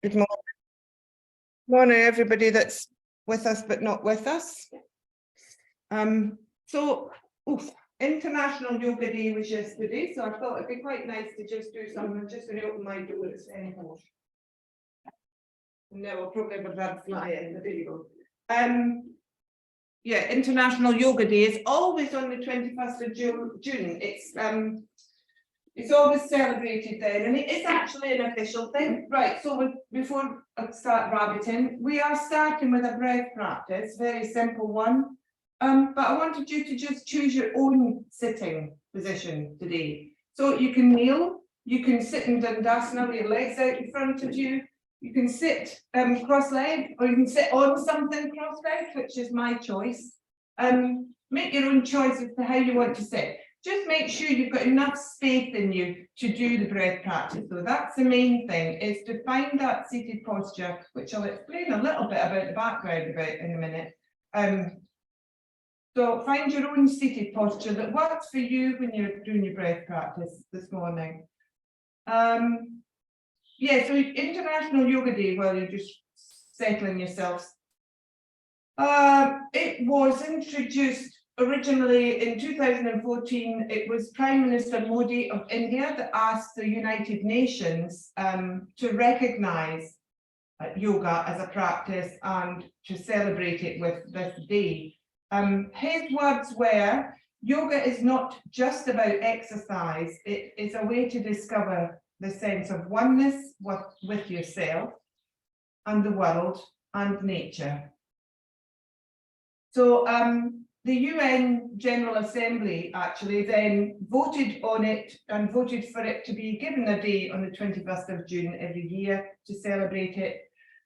Good morning. Morning, everybody that's with us but not with us. International Yoga Day was yesterday, so I thought it'd be quite nice to just do something. Just going to open my door, it's anymore. No, I'll probably have a bad fly in, but there you go. Yeah, International Yoga Day is always on the 21st of June. It's always celebrated then, and it is actually an official thing. Right, so before I start rabbiting, we are starting with a breath practice, very simple one. But I wanted you to just choose your own sitting position today. So you can kneel, you can sit in Dandasana with your legs out in front of you, you can sit cross-legged, or you can sit on something cross-legged, which is my choice. Make your own choice as to how you want to sit. Just make sure you've got enough space in you to do the breath practice. So that's the main thing, is to find that seated posture, which I'll explain a little bit about the background about in a minute. So find your own seated posture that works for you when you're doing your breath practice this morning. Yeah, so International Yoga Day, while you're just settling yourselves. It was introduced originally in 2014. It was Prime Minister Modi of India that asked the United Nations to recognise yoga as a practice and to celebrate it with this day. His words were, yoga is not just about exercise, it is a way to discover the sense of oneness with yourself and the world and nature. So the UN General Assembly actually then voted on it and voted for it to be given a day on the 21st of June every year to celebrate it.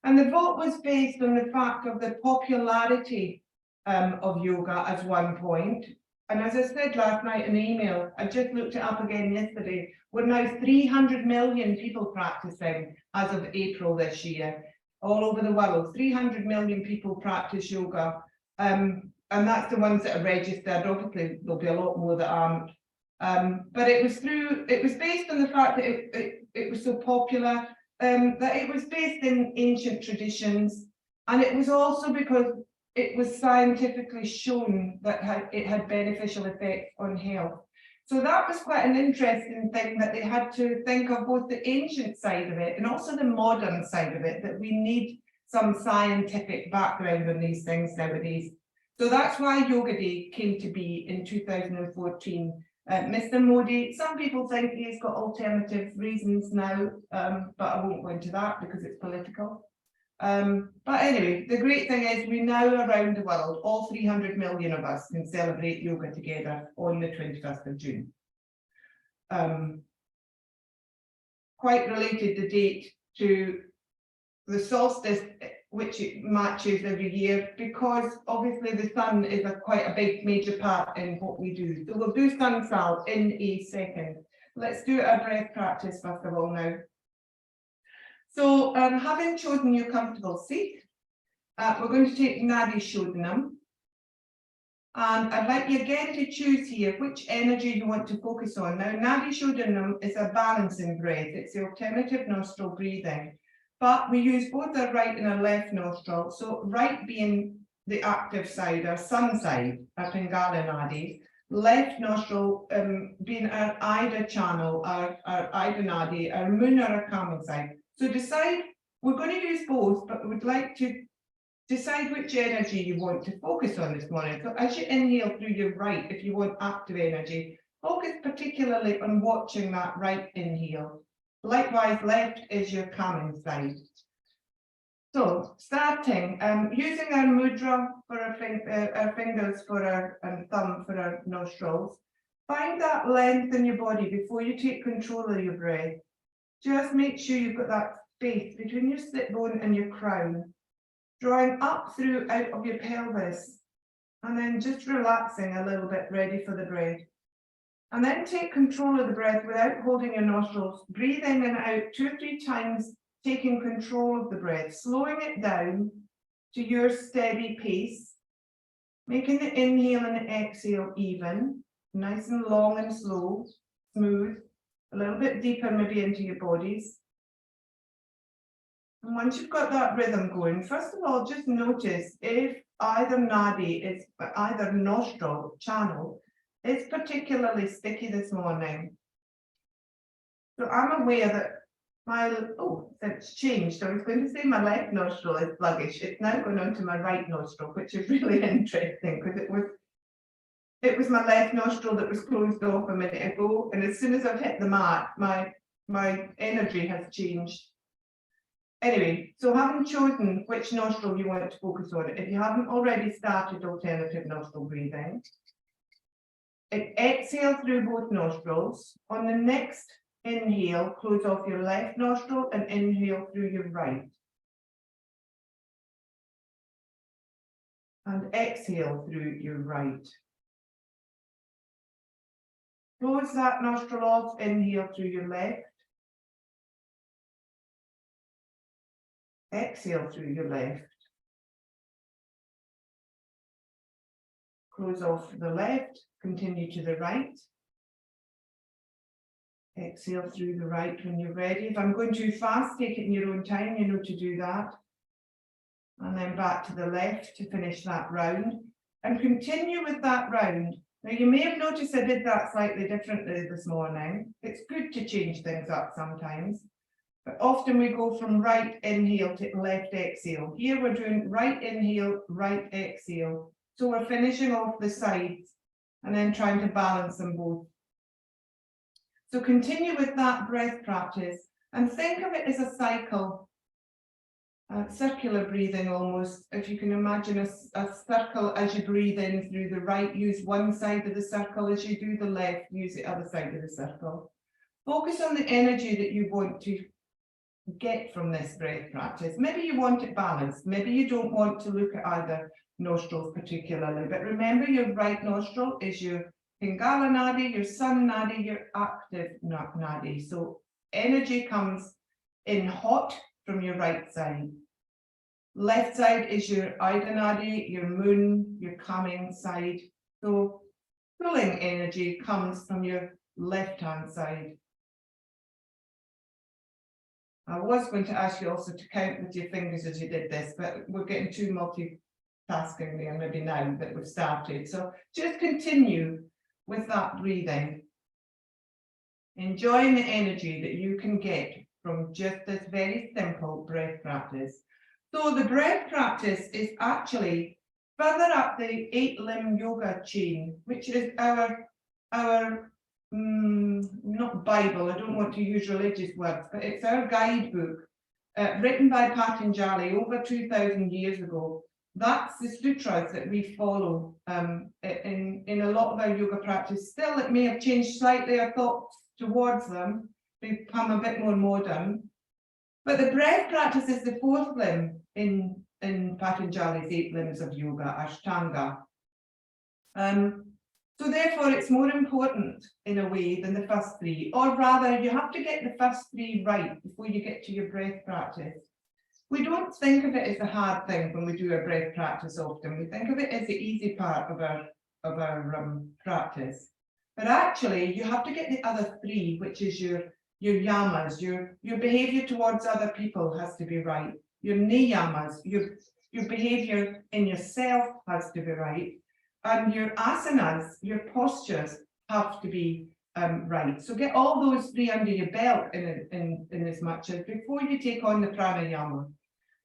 And the vote was based on the fact of the popularity of yoga as one point. And as I said last night in the email, I just looked it up again yesterday, we're now 300 million people practicing as of April this year, all over the world. 300 million people practice yoga. And that's the ones that are registered. Obviously, there'll be a lot more that aren't. But it was based on the fact that it was so popular, that it was based in ancient traditions. And it was also because it was scientifically shown that it had beneficial effects on health. So that was quite an interesting thing, that they had to think of both the ancient side of it and also the modern side of it, that we need some scientific background on these things nowadays. So that's why Yoga Day came to be in 2014. Mr. Modi, some people think he's got alternative reasons now, but I won't go into that because it's political. But anyway, the great thing is we now around the world, all 300 million of us can celebrate yoga together on the 21st of June. Quite related the date to the solstice, which it matches every year, because obviously the sun is quite a big major part in what we do. So we'll do Sun Sal in a second. Let's do our breath practice first of all now. So having chosen your comfortable seat, we're going to take Nadi Shodanam. And I'd like you again to choose here which energy you want to focus on. Now, Nadi Shodanam is a balancing breath. It's the alternative nostril breathing. But we use both our right and our left nostril. So right being the active side, our sun side, our Pingala Nadi. Left nostril being our Ida channel, our Ida Nadi, our moon or our calming side. So decide, we're going to use both, but we would like to decide which energy you want to focus on this morning. So as you inhale through your right, if you want active energy, focus particularly on watching that right inhale. Likewise, left is your calming side. So starting, using our mudra for our fingers for our thumb for our nostrils, find that length in your body before you take control of your breath. Just make sure you've got that space between your sit bone and your crown, drawing up through out of your pelvis, and then just relaxing a little bit, ready for the breath. And then take control of the breath without holding your nostrils, breathing in and out 2 or 3 times, taking control of the breath, slowing it down to your steady pace, making the inhale and the exhale even, nice and long and slow, smooth, a little bit deeper maybe into your bodies. And once you've got that rhythm going, first of all, just notice if either either nostril channel is particularly sticky this morning. So I'm aware that it's changed. I was going to say my left nostril is sluggish. It's now going on to my right nostril, which is really interesting because it was my left nostril that was closed off a minute ago. And as soon as I've hit the mat, my energy has changed. Anyway, so having chosen which nostril you want to focus on, if you haven't already started alternative nostril breathing, exhale through both nostrils. On the next inhale, close off your left nostril and inhale through your right. And exhale through your right. Close that nostril off, inhale through your left. Exhale through your left. Close off the left, continue to the right. Exhale through the right when you're ready. If I'm going too fast, take it in your own time, you know to do that. And then back to the left to finish that round. And continue with that round. Now you may have noticed I did that slightly differently this morning. It's good to change things up sometimes. But often we go from right inhale to left exhale. Here we're doing right inhale, right exhale. So we're finishing off the sides and then trying to balance them both. So continue with that breath practice and think of it as a cycle, circular breathing almost. If you can imagine a circle as you breathe in through the right, use one side of the circle. As you do the left, use the other side of the circle. Focus on the energy that you want to get from this breath practice. Maybe you want it balanced. Maybe you don't want to look at either nostrils particularly, but remember your right nostril is your Pingala Nadi, your Sun Nadi, your active Nadi. So energy comes in hot from your right side. Left side is your Ida Nadi, your moon, your calming side. So cooling energy comes from your left-hand side. I was going to ask you also to count with your fingers as you did this, but we're getting too multitasking there maybe now that we've started. So just continue with that breathing, enjoying the energy that you can get from just this very simple breath practice. So the breath practice is actually further up the 8-limb yoga chain, which is our not Bible, I don't want to use religious words, but it's our guidebook written by Patanjali over 2,000 years ago. That's the sutras that we follow in a lot of our yoga practice. Still, it may have changed slightly our thoughts towards them, become a bit more modern. But the breath practice is the 4th limb in Patanjali's 8 limbs of yoga, Ashtanga. So therefore, it's more important in a way than the first 3, or rather, you have to get the first 3 right before you get to your breath practice. We don't think of it as a hard thing when we do our breath practice often. We think of it as the easy part of our practice. But actually, you have to get the other 3, which is your yamas, your behavior towards other people has to be right. Your niyamas, your behavior in yourself has to be right. And your asanas, your postures have to be right. So get all those 3 under your belt in as much as before you take on the pranayama.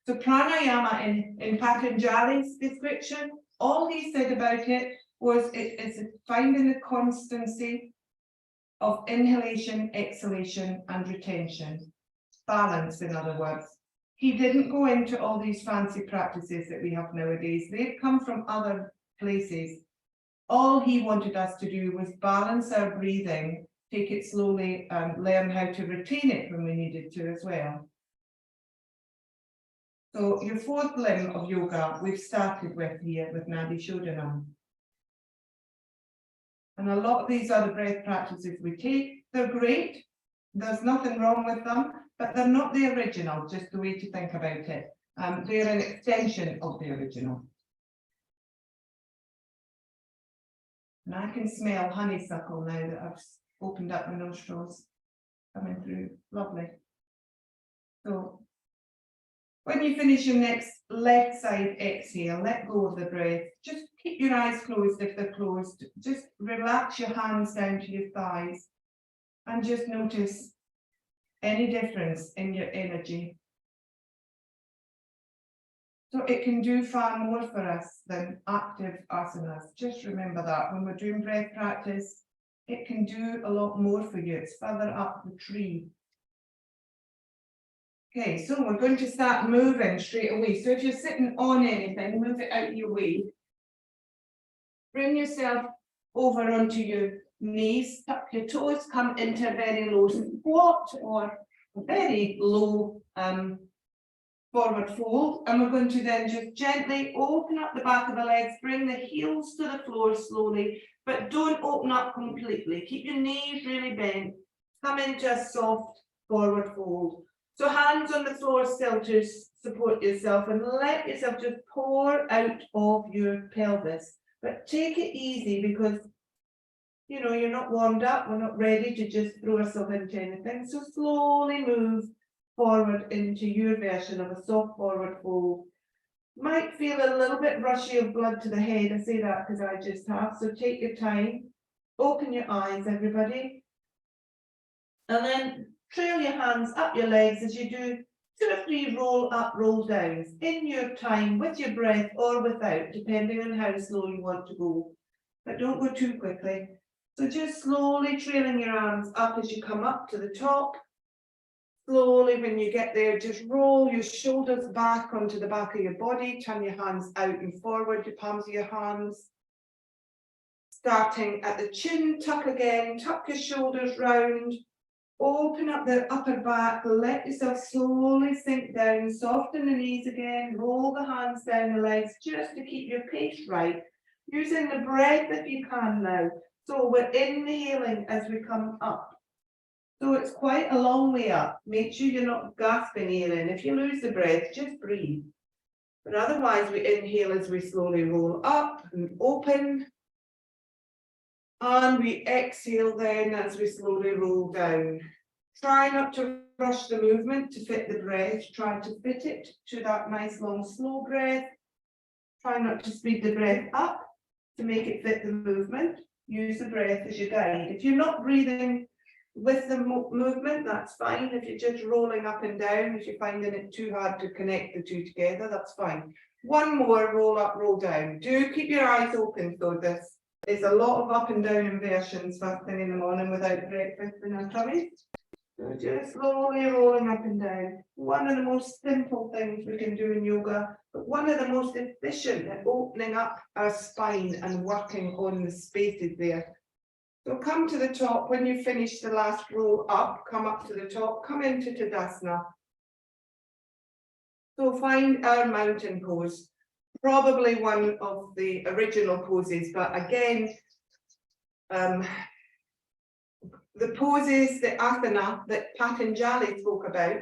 So pranayama in Patanjali's description, all he said about it was it's finding the constancy of inhalation, exhalation, and retention. Balance, in other words. He didn't go into all these fancy practices that we have nowadays. They've come from other places. All he wanted us to do was balance our breathing, take it slowly, and learn how to retain it when we needed to as well. So your 4th limb of yoga, we've started with here with Nadi Shodanam. And a lot of these other breath practices we take, they're great. There's nothing wrong with them, but they're not the original, just the way to think about it. They're an extension of the original. And I can smell honeysuckle now that I've opened up my nostrils coming through. Lovely. So When you finish your next left side exhale, let go of the breath. Just keep your eyes closed if they're closed. Just relax your hands down to your thighs and just notice any difference in your energy. So it can do far more for us than active asanas. Just remember that when we're doing breath practice, it can do a lot more for you. It's further up the tree. Okay, so we're going to start moving straight away. So if you're sitting on anything, move it out of your way. Bring yourself over onto your knees, tuck your toes, come into a very low squat or a very low forward fold. And we're going to then just gently open up the back of the legs, bring the heels to the floor slowly, but don't open up completely. Keep your knees really bent. Come into a soft forward fold. So hands on the floor still to support yourself and let yourself just pour out of your pelvis. But take it easy because, you know, you're not warmed up. We're not ready to just throw ourselves into anything. So slowly move forward into your version of a soft forward fold. Might feel a little bit rushy of blood to the head. I say that because I just have. So take your time. Open your eyes, everybody. And then trail your hands up your legs as you do 2 or 3 roll up, roll downs in your time with your breath or without, depending on how slow you want to go. But don't go too quickly. So just slowly trailing your arms up as you come up to the top. Slowly, when you get there, just roll your shoulders back onto the back of your body. Turn your hands out and forward, your palms of your hands. Starting at the chin, tuck again, tuck your shoulders round. Open up the upper back, let yourself slowly sink down, soften the knees again, roll the hands down the legs just to keep your pace right. Using the breath if you can now. So we're inhaling as we come up. So it's quite a long way up. Make sure you're not gasping air in. If you lose the breath, just breathe. But otherwise we inhale as we slowly roll up and open. And we exhale then as we slowly roll down. Try not to rush the movement to fit the breath. Try to fit it to that nice long slow breath. Try not to speed the breath up to make it fit the movement. Use the breath as your guide. If you're not breathing with the movement, that's fine. If you're just rolling up and down, if you're finding it too hard to connect the two together, that's fine. One more, roll up, roll down. Do keep your eyes open though. This is a lot of up and down inversions first thing in the morning without breakfast in our tummies. So just slowly rolling up and down. One of the most simple things we can do in yoga, but one of the most efficient at opening up our spine and working on the spaces there. So come to the top. When you finish the last roll up, come up to the top, come into Tadasana. So find our mountain pose. Probably one of the original poses, but again, the poses, the asana that Patanjali spoke about,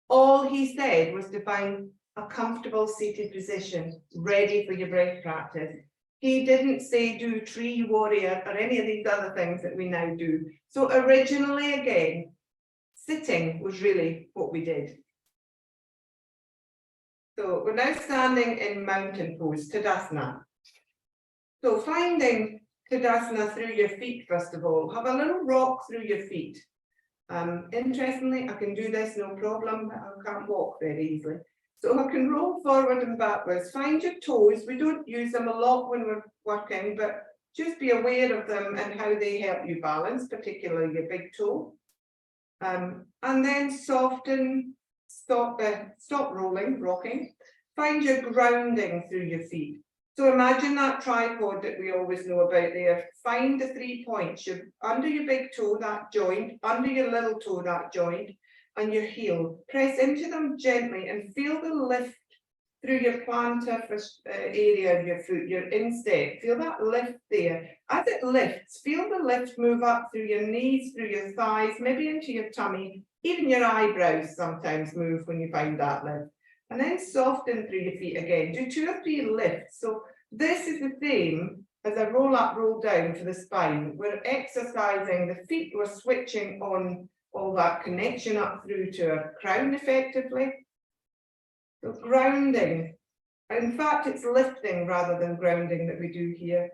all he said was to find a comfortable seated position, ready for your breath practice. He didn't say do tree warrior or any of these other things that we now do. So originally, again, sitting was really what we did. So we're now standing in mountain pose, Tadasana. So finding Tadasana through your feet, first of all. Have a little rock through your feet. Interestingly, I can do this no problem, but I can't walk very easily. So I can roll forward and backwards. Find your toes. We don't use them a lot when we're working, but just be aware of them and how they help you balance, particularly your big toe. And then soften, stop rolling, rocking. Find your grounding through your feet. So imagine that tripod that we always know about there. Find the 3 points. You're under your big toe, that joint, under your little toe, that joint, and your heel. Press into them gently and feel the lift through your plantar area of your foot, your instep. Feel that lift there. As it lifts, feel the lift move up through your knees, through your thighs, maybe into your tummy. Even your eyebrows sometimes move when you find that lift. And then soften through your feet again. Do 2 or 3 lifts. So this is the same as a roll up, roll down for the spine. We're exercising the feet. We're switching on all that connection up through to our crown effectively. So grounding. In fact, it's lifting rather than grounding that we do here.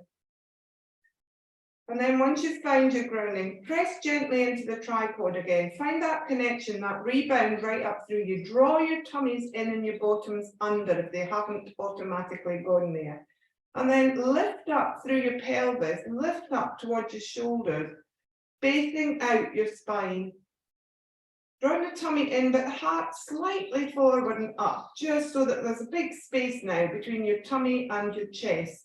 And then once you find your grounding, press gently into the tripod again. Find that connection, that rebound right up through you. Draw your tummies in and your bottoms under if they haven't automatically gone there. And then lift up through your pelvis, lift up towards your shoulders, spacing out your spine. Draw your tummy in, but the heart slightly forward and up, just so that there's a big space now between your tummy and your chest.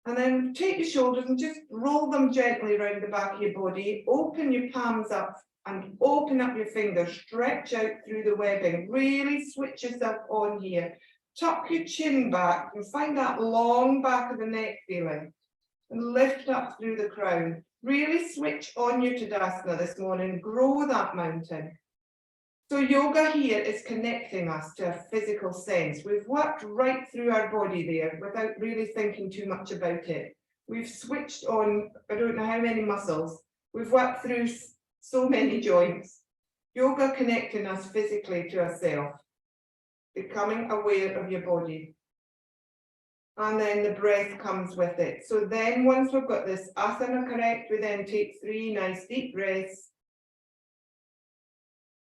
And then take your shoulders and just roll them gently around the back of your body. Open your palms up and open up your fingers. Stretch out through the webbing. Really switch yourself on here. Tuck your chin back and find that long back of the neck feeling. And lift up through the crown. Really switch on your Tadasana this morning. Grow that mountain. So yoga here is connecting us to a physical sense. We've worked right through our body there without really thinking too much about it. We've switched on, I don't know how many muscles. We've worked through so many joints. Yoga connecting us physically to ourselves. Becoming aware of your body. And then the breath comes with it. So then once we've got this asana correct, we then take 3 nice deep breaths.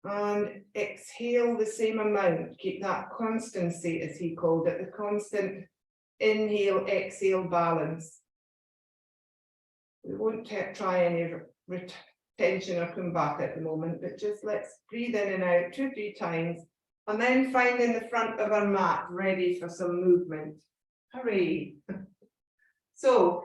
And exhale the same amount. Keep that constancy, as he called it, the constant inhale, exhale balance. We won't try any retention or come back at the moment, but just let's breathe in and out 2 or 3 times. And then finding the front of our mat ready for some movement. Hooray! So,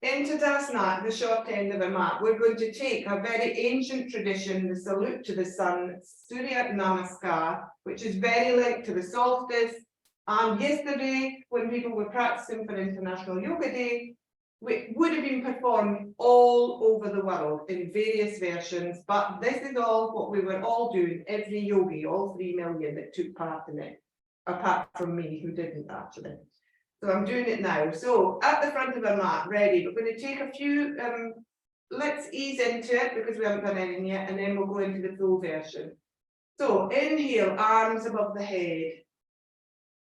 in Tadasana, the short end of the mat, we're going to take a very ancient tradition, the salute to the sun, Surya Namaskar, which is very linked to the solstice. And yesterday, when people were practicing for International Yoga Day, it would have been performed all over the world in various versions, but this is all what we were all doing, every yogi, all 3 million that took part in it, apart from me, who didn't actually. So I'm doing it now. So at the front of our mat, ready. We're going to take a few, let's ease into it because we haven't done anything yet, and then we'll go into the full version. So inhale, arms above the head.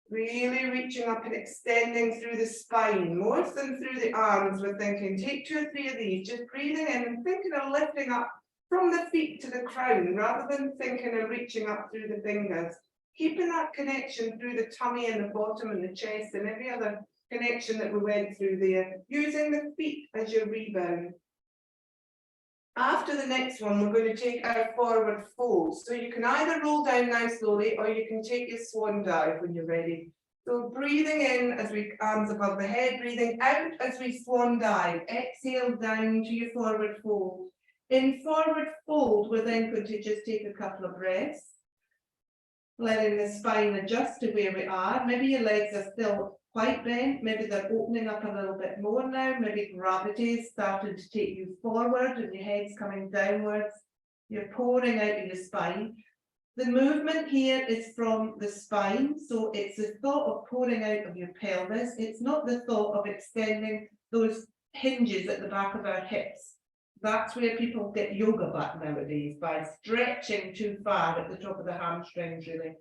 Really reaching up and extending through the spine, more than through the arms. We're thinking, take 2 or 3 of these, just breathing in and thinking of lifting up from the feet to the crown, rather than thinking of reaching up through the fingers. Keeping that connection through the tummy and the bottom and the chest and every other connection that we went through there, using the feet as your rebound. After the next one, we're going to take our forward fold. So you can either roll down now slowly, or you can take your swan dive when you're ready. So breathing in as we arms above the head, breathing out as we swan dive. Exhale down to your forward fold. In forward fold, we're then going to just take a couple of breaths. Letting the spine adjust to where we are. Maybe your legs are still quite bent. Maybe they're opening up a little bit more now. Maybe gravity is starting to take you forward and your head's coming downwards. You're pouring out of your spine. The movement here is from the spine. So it's the thought of pouring out of your pelvis. It's not the thought of extending those hinges at the back of our hips. That's where people get yoga back nowadays, by stretching too far at the top of the hamstrings, really.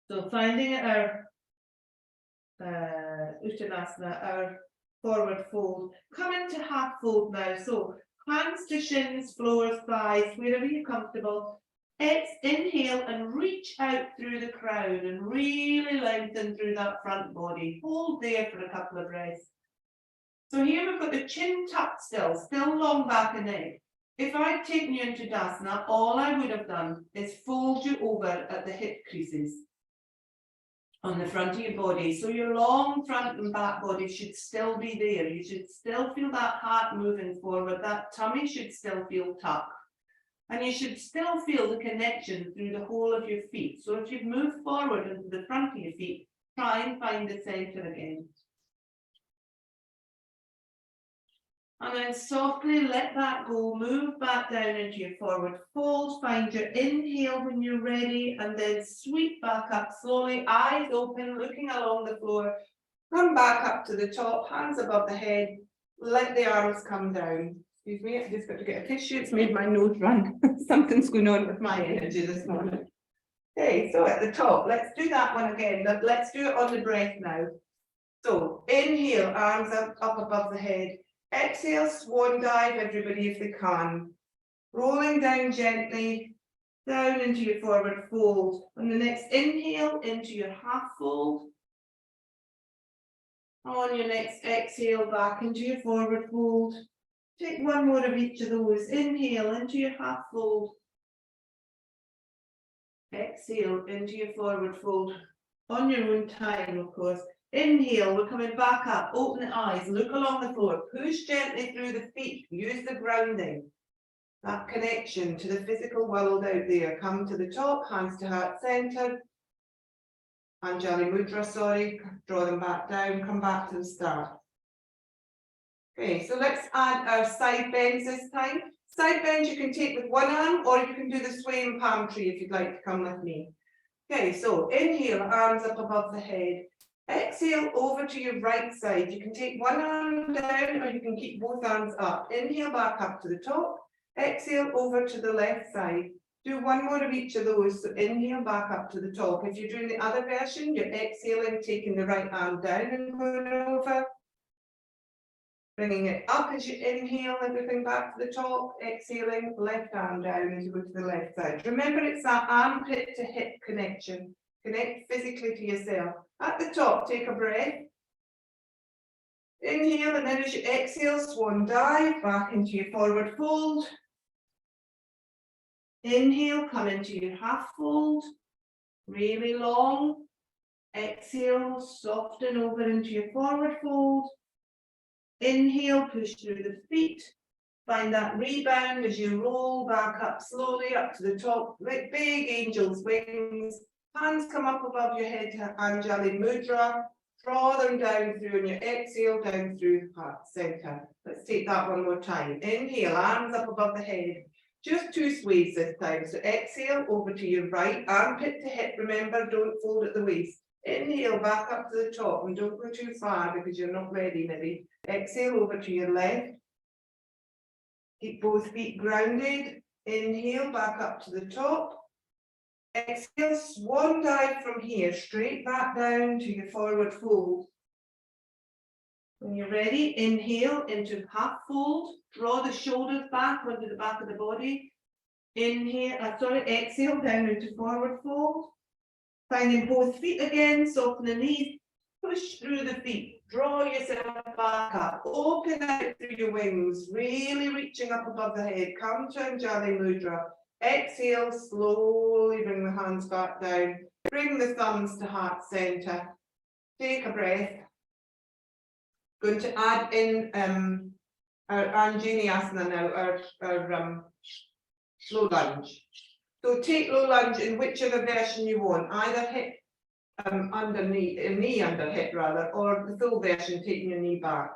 So finding our Uttanasana, our forward fold. Come into half fold now. So hands to shins, floors, thighs, wherever you're comfortable. Inhale and reach out through the crown and really lengthen through that front body. Hold there for a couple of breaths. So here we've got the chin tucked still long back and neck. If I'd taken you into Tadasana, all I would have done is fold you over at the hip creases on the front of your body. So your long front and back body should still be there. You should still feel that heart moving forward. That tummy should still feel tucked. And you should still feel the connection through the whole of your feet. So if you've moved forward into the front of your feet, try and find the center again. And then softly let that go, move back down into your forward fold, find your inhale when you're ready, and then sweep back up slowly, eyes open, looking along the floor. Come back up to the top, hands above the head, let the arms come down. Excuse me, I just got to get a tissue, it's made my nose run. Something's going on with my energy this morning. Okay, so at the top, let's do that one again, but let's do it on the breath now. So inhale, arms up above the head. Exhale, swan dive, everybody, if they can. Rolling down gently, down into your forward fold. On the next inhale, into your half fold. On your next exhale, back into your forward fold. Take one more of each of those. Inhale into your half fold. Exhale into your forward fold. On your own time, of course. Inhale, we're coming back up. Open the eyes, look along the floor. Push gently through the feet. Use the grounding. That connection to the physical world out there. Come to the top, hands to heart center. Anjali Mudra, sorry. Draw them back down, come back to the start. Okay, so let's add our side bends this time. Side bends you can take with one arm, or you can do the swaying palm tree if you'd like to come with me. Okay, so inhale, arms up above the head. Exhale over to your right side. You can take one arm down, or you can keep both arms up. Inhale back up to the top. Exhale over to the left side. Do one more of each of those. So inhale back up to the top. If you're doing the other version, you're exhaling, taking the right arm down and going over. Bringing it up as you inhale, everything back to the top. Exhaling, left arm down as you go to the left side. Remember, it's that armpit to hip connection. Connect physically to yourself. At the top, take a breath. Inhale, and then as you exhale, swan dive back into your forward fold. Inhale, come into your half fold, really long. Exhale, soften over into your forward fold. Inhale, push through the feet. Find that rebound as you roll back up slowly up to the top, like big angel's wings. Hands come up above your head to Anjali Mudra. Draw them down through on your exhale, down through the heart center. Let's take that one more time. Inhale, arms up above the head. Just two sways this time. So exhale over to your right, armpit to hip. Remember, don't fold at the waist. Inhale back up to the top and don't go too far because you're not ready, maybe. Exhale over to your left. Keep both feet grounded. Inhale back up to the top. Exhale, swan dive from here, straight back down to your forward fold. When you're ready, inhale into half fold. Draw the shoulders back onto the back of the body. Exhale down into forward fold. Finding both feet again, soften the knees. Push through the feet. Draw yourself back up. Open out through your wings, really reaching up above the head. Come to Anjali Mudra. Exhale, slowly bring the hands back down. Bring the thumbs to heart center. Take a breath. Going to add in our Anjaneyasana now, our low lunge. So take low lunge in whichever version you want, either hip knee under hip rather, or the full version, taking your knee back.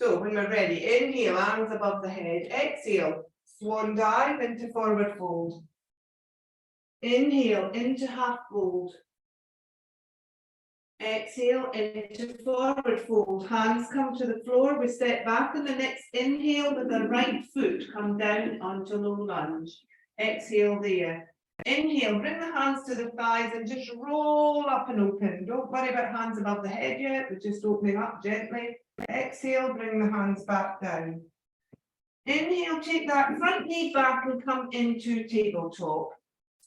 So when we're ready, inhale, arms above the head. Exhale, swan dive into forward fold. Inhale into half fold. Exhale into forward fold. Hands come to the floor. We step back on the next inhale with the right foot. Come down onto low lunge. Exhale there. Inhale, bring the hands to the thighs and just roll up and open. Don't worry about hands above the head yet. We're just opening up gently. Exhale, bring the hands back down. Inhale, take that front knee back and come into tabletop.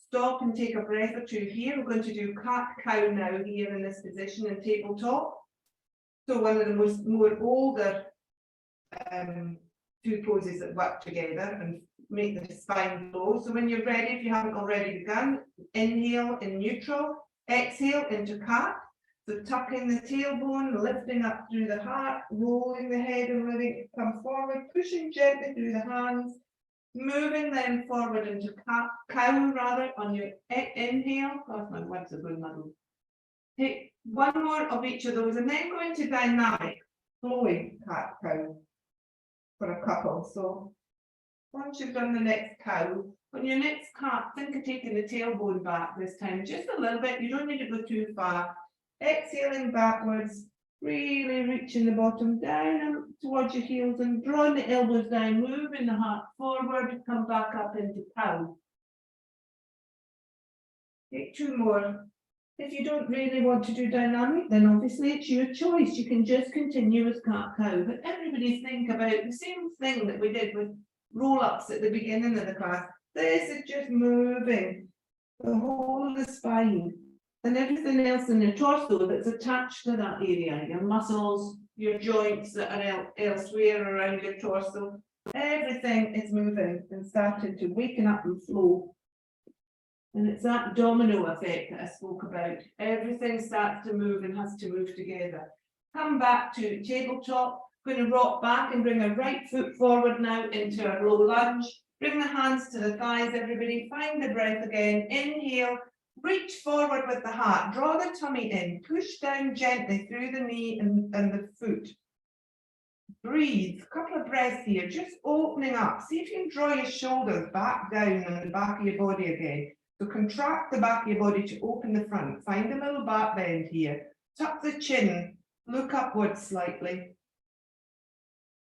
Stop and take a breath or two here. We're going to do cat-cow now here in this position in tabletop. So one of the more older two poses that work together and make the spine flow. So when you're ready, if you haven't already begun, inhale in neutral, exhale into cat. So tucking the tailbone, lifting up through the heart, rolling the head and letting it come forward, pushing gently through the hands, moving them forward into cow rather on your inhale. Oh, my words are going muddled. Take one more of each of those and then go into dynamic, flowing cat cow for a couple. So once you've done the next cow, on your next cat, think of taking the tailbone back this time, just a little bit. You don't need to go too far. Exhaling backwards, really reaching the bottom down towards your heels and drawing the elbows down, moving the heart forward, come back up into cow. Take 2 more. If you don't really want to do dynamic, then obviously it's your choice. You can just continue with cat-cow. But everybody think about the same thing that we did with roll-ups at the beginning of the class. This is just moving the whole of the spine and everything else in your torso that's attached to that area, your muscles, your joints that are elsewhere around your torso. Everything is moving and starting to waken up and flow. And it's that domino effect that I spoke about. Everything starts to move and has to move together. Come back to tabletop. Going to rock back and bring a right foot forward now into a low lunge. Bring the hands to the thighs, everybody. Find the breath again. Inhale. Reach forward with the heart. Draw the tummy in. Push down gently through the knee and the foot. Breathe. A couple of breaths here. Just opening up. See if you can draw your shoulders back down on the back of your body again. So contract the back of your body to open the front. Find a little back bend here. Tuck the chin. Look upwards slightly.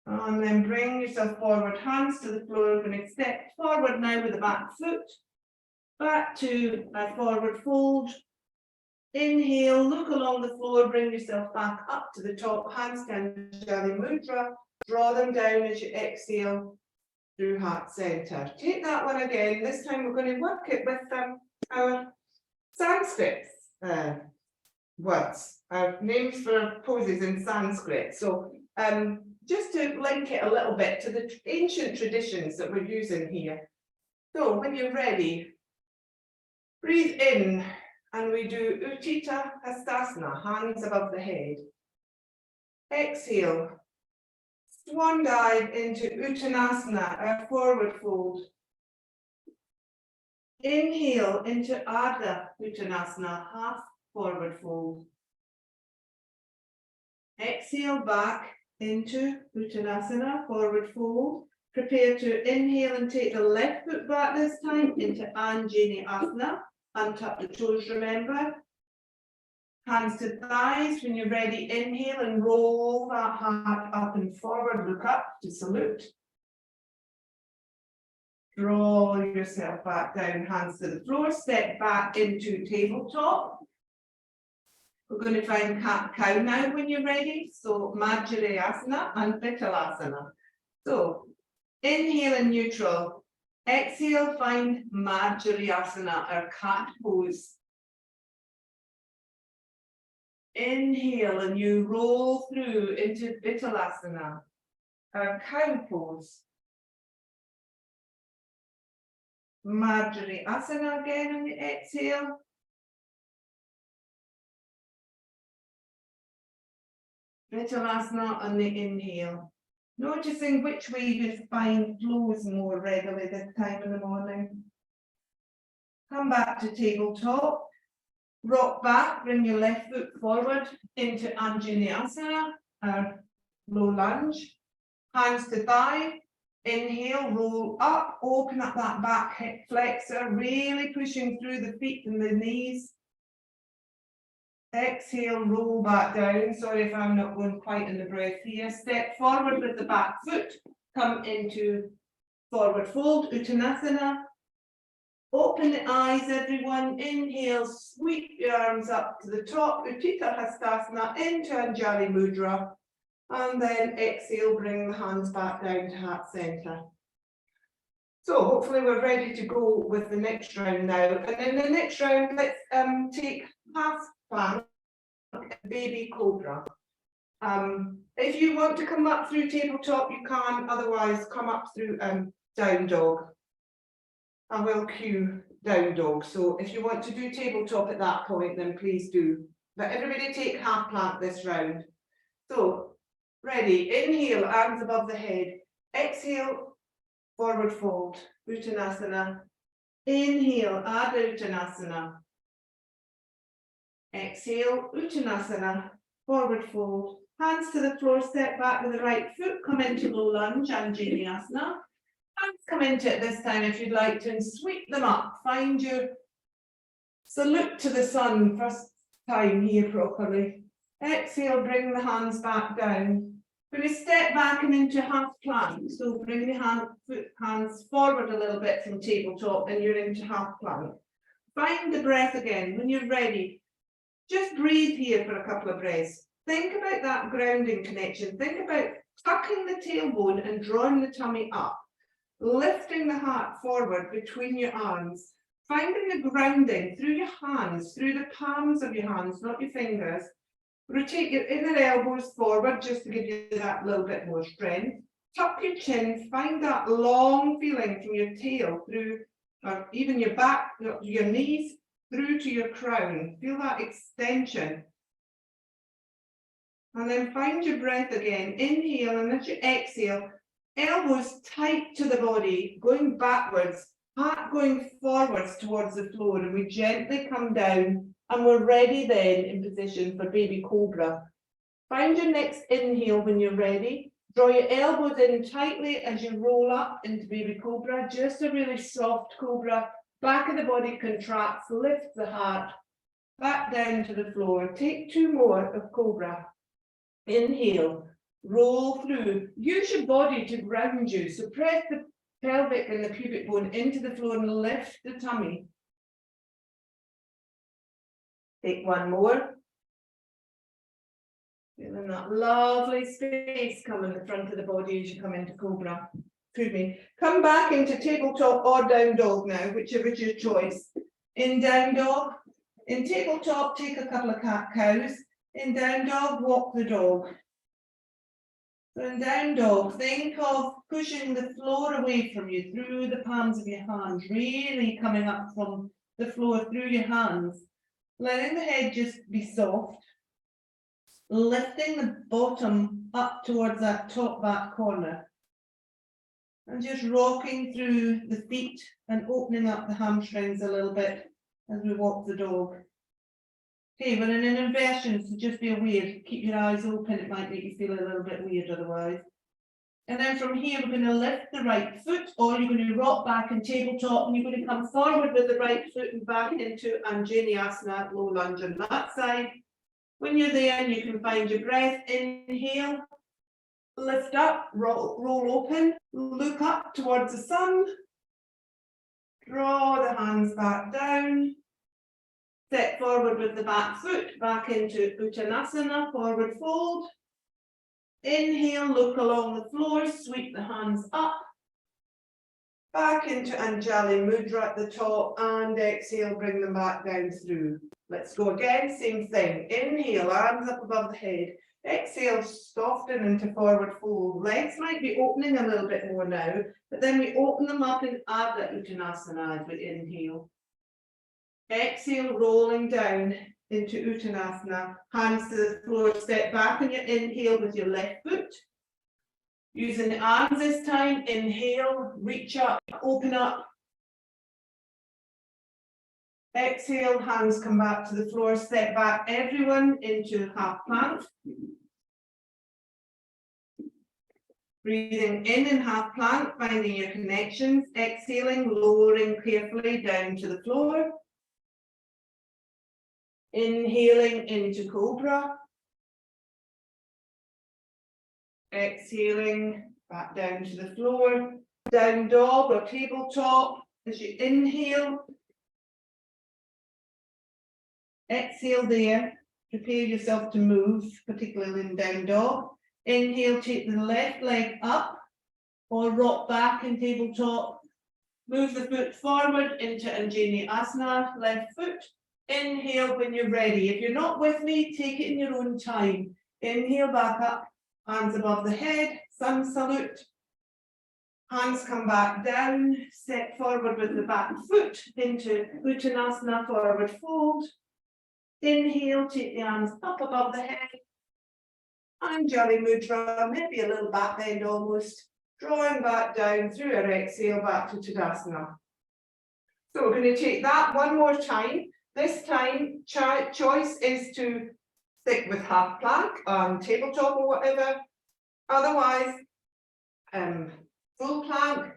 And then bring yourself forward. Hands to the floor. Going to step forward now with the back foot. Back to a forward fold. Inhale. Look along the floor. Bring yourself back up to the top. Hands to Anjali Mudra. Draw them down as you exhale. Through heart center. Take that one again. This time we're going to work it with our Sanskrit words, our names for poses in Sanskrit. So just to link it a little bit to the ancient traditions that we're using here. So when you're ready, breathe in and we do Utthita Hastasana, hands above the head. Exhale. Swan dive into Uttanasana, our forward fold. Inhale into Ardhva Uttanasana, half forward fold. Exhale back into Uttanasana, forward fold. Prepare to inhale and take the left foot back this time into Anjaneyasana. Untuck the toes, remember. Hands to thighs. When you're ready, inhale and roll that heart up and forward. Look up to salute. Draw yourself back down, hands to the floor. Step back into tabletop. We're going to find cat-cow now when you're ready. So Marjaryasana and Bitalasana. So inhale in neutral. Exhale, find Marjaryasana, our cat pose. Inhale and you roll through into Bitalasana, our cow pose. Marjaryasana again on the exhale. Bitalasana on the inhale. Noticing which way your spine flows more readily this time in the morning. Come back to tabletop. Rock back, bring your left foot forward into Anjaneyasana, our low lunge. Hands to thigh. Inhale, roll up, open up that back hip flexor, really pushing through the feet and the knees. Exhale, roll back down. Sorry if I'm not going quite in the breath here. Step forward with the back foot. Come into forward fold, Uttanasana. Open the eyes, everyone. Inhale, sweep your arms up to the top. Utthita Hastasana into Anjali Mudra. And then exhale, bring the hands back down to heart center. So hopefully we're ready to go with the next round now. And in the next round, let's take half plank, baby cobra. If you want to come up through tabletop, you can. Otherwise, come up through down dog. I will cue down dog. So if you want to do tabletop at that point, then please do. But everybody take half plank this round. So ready, inhale, arms above the head. Exhale, forward fold, Uttanasana. Inhale, Ardha Uttanasana. Exhale, Uttanasana, forward fold. Hands to the floor, step back with the right foot, come into low lunge, Anjaneyasana. Hands come into it this time if you'd like to and sweep them up. Find your salute to the sun, first time here properly. Exhale, bring the hands back down. We're going to step back and into half plank. So bring the hands forward a little bit from tabletop and you're into half plank. Find the breath again. When you're ready, just breathe here for a couple of breaths. Think about that grounding connection. Think about tucking the tailbone and drawing the tummy up, lifting the heart forward between your arms, finding the grounding through your hands, through the palms of your hands, not your fingers. Rotate your inner elbows forward just to give you that little bit more strength. Tuck your chin, find that long feeling from your tail through, or even your back, your knees, through to your crown. Feel that extension. And then find your breath again. Inhale, and as you exhale, elbows tight to the body, going backwards, heart going forwards towards the floor, and we gently come down, and we're ready then in position for baby cobra. Find your next inhale when you're ready. Draw your elbows in tightly as you roll up into baby cobra, just a really soft cobra. Back of the body contracts, lift the heart, back down to the floor. Take 2 more of cobra. Inhale, roll through. Use your body to ground you. So press the pelvic and the pubic bone into the floor and lift the tummy. Take 1 more. Feeling that lovely space come in the front of the body as you come into cobra. Come back into tabletop or down dog now, whichever is your choice. In down dog, in tabletop, take a couple of cat-cows. In down dog, walk the dog. So in down dog, think of pushing the floor away from you through the palms of your hands, really coming up from the floor through your hands. Letting the head just be soft. Lifting the bottom up towards that top back corner. And just rocking through the feet and opening up the hamstrings a little bit as we walk the dog. Okay, we're in an inversion, so just be aware, keep your eyes open, it might make you feel a little bit weird otherwise. And then from here, we're going to lift the right foot, or you're going to rock back in tabletop, and you're going to come forward with the right foot and back into Anjaneyasana, low lunge on that side. When you're there, you can find your breath. Inhale, lift up, roll open, look up towards the sun, draw the hands back down, step forward with the back foot, back into Uttanasana, forward fold. Inhale, look along the floor, sweep the hands up, back into Anjali Mudra at the top, and exhale, bring them back down through. Let's go again, same thing. Inhale, arms up above the head. Exhale, soften into forward fold. Legs might be opening a little bit more now, but then we open them up in Ardhva Uttanasana as we inhale. Exhale, rolling down into Uttanasana. Hands to the floor, step back on your inhale with your left foot. Using the arms this time, inhale, reach up, open up. Exhale, hands come back to the floor, step back, everyone into half plank. Breathing in half plank, finding your connections. Exhaling, lowering carefully down to the floor. Inhaling into cobra. Exhaling, back down to the floor. Down dog or tabletop. As you inhale, exhale there, prepare yourself to move, particularly in down dog. Inhale, take the left leg up or rock back in tabletop. Move the foot forward into Anjaneyasana, left foot. Inhale when you're ready. If you're not with me, take it in your own time. Inhale back up, hands above the head, Sun Salute. Hands come back down, step forward with the back foot into Uttanasana, forward fold. Inhale, take the arms up above the head. Anjali Mudra, maybe a little back bend almost. Drawing back down through our exhale back to Tadasana. So we're going to take that one more time. This time, choice is to stick with half plank, tabletop or whatever. Otherwise, full plank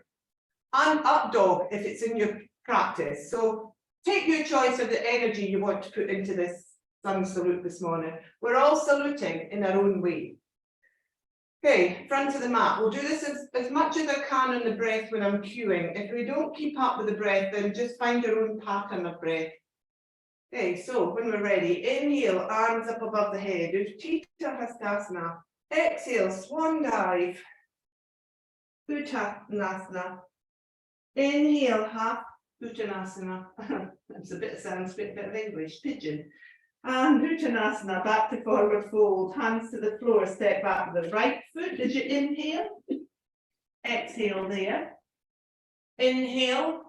and up dog if it's in your practice. So take your choice of the energy you want to put into this sun salute this morning. We're all saluting in our own way. Okay, front of the mat. We'll do this as much as I can on the breath when I'm cueing. If we don't keep up with the breath, then just find your own pattern of breath. Okay, so when we're ready, inhale, arms up above the head, Bhujungasana. Exhale, swan dive, Uttanasana. Inhale, half Uttanasana. That's a bit of Sanskrit, a bit of English, pigeon. And Uttanasana, back to forward fold, hands to the floor, step back with the right foot as you inhale. Exhale there. Inhale.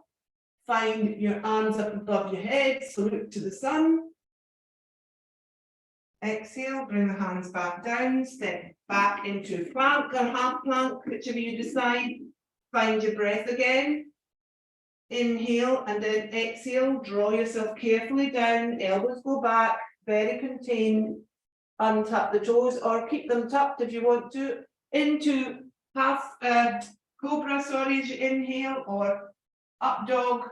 Find your arms up above your head, salute to the sun. Exhale, bring the hands back down, step back into plank or half plank, whichever you decide. Find your breath again. Inhale and then exhale, draw yourself carefully down, elbows go back, very contained. Untap the toes or keep them tucked if you want to. Into half cobra, as you inhale, or up dog.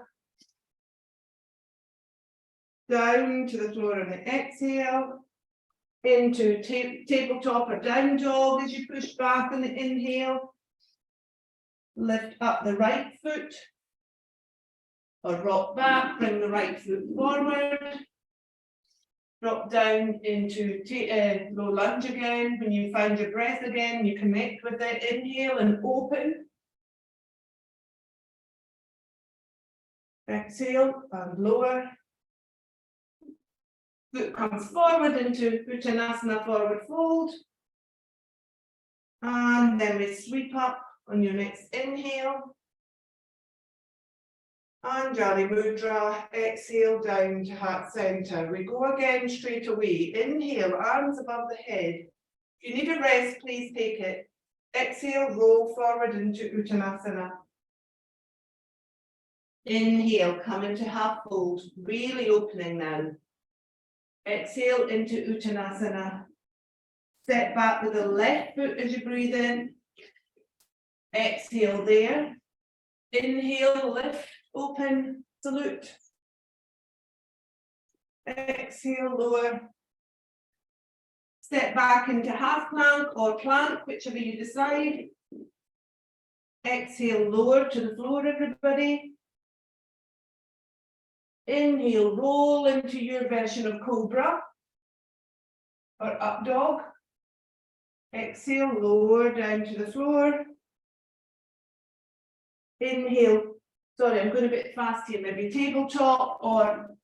Down to the floor on the exhale, into tabletop or down dog as you push back on the inhale. Lift up the right foot or rock back, bring the right foot forward. Drop down into low lunge again. When you find your breath again, you connect with it. Inhale and open. Exhale and lower. Foot comes forward into Uttanasana, forward fold. And then we sweep up on your next inhale. Anjali Mudra, exhale down to heart center. We go again straight away. Inhale, arms above the head. If you need a rest, please take it. Exhale, roll forward into Uttanasana. Inhale, come into half fold, really opening now. Exhale into Uttanasana. Step back with the left foot as you breathe in. Exhale there. Inhale, lift, open, salute. Exhale, lower. Step back into half plank or plank, whichever you decide. Exhale, lower to the floor, everybody. Inhale, roll into your version of Cobra or up dog. Exhale, lower down to the floor. Inhale, sorry, I'm going a bit fast here, maybe tabletop or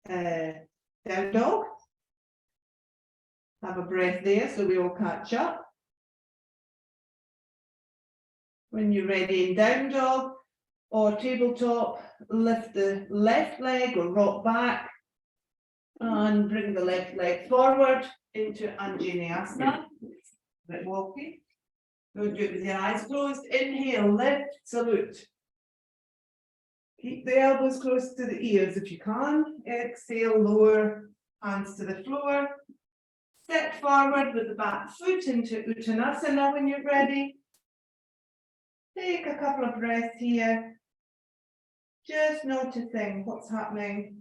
down dog. Have a breath there so we all catch up. When you're ready in down dog or tabletop, lift the left leg or rock back and bring the left leg forward into Anjaneyasana. A bit walky. Don't do it with your eyes closed. Inhale, lift, salute. Keep the elbows close to the ears if you can. Exhale, lower, hands to the floor. Step forward with the back foot into Uttanasana when you're ready. Take a couple of breaths here. Just noticing what's happening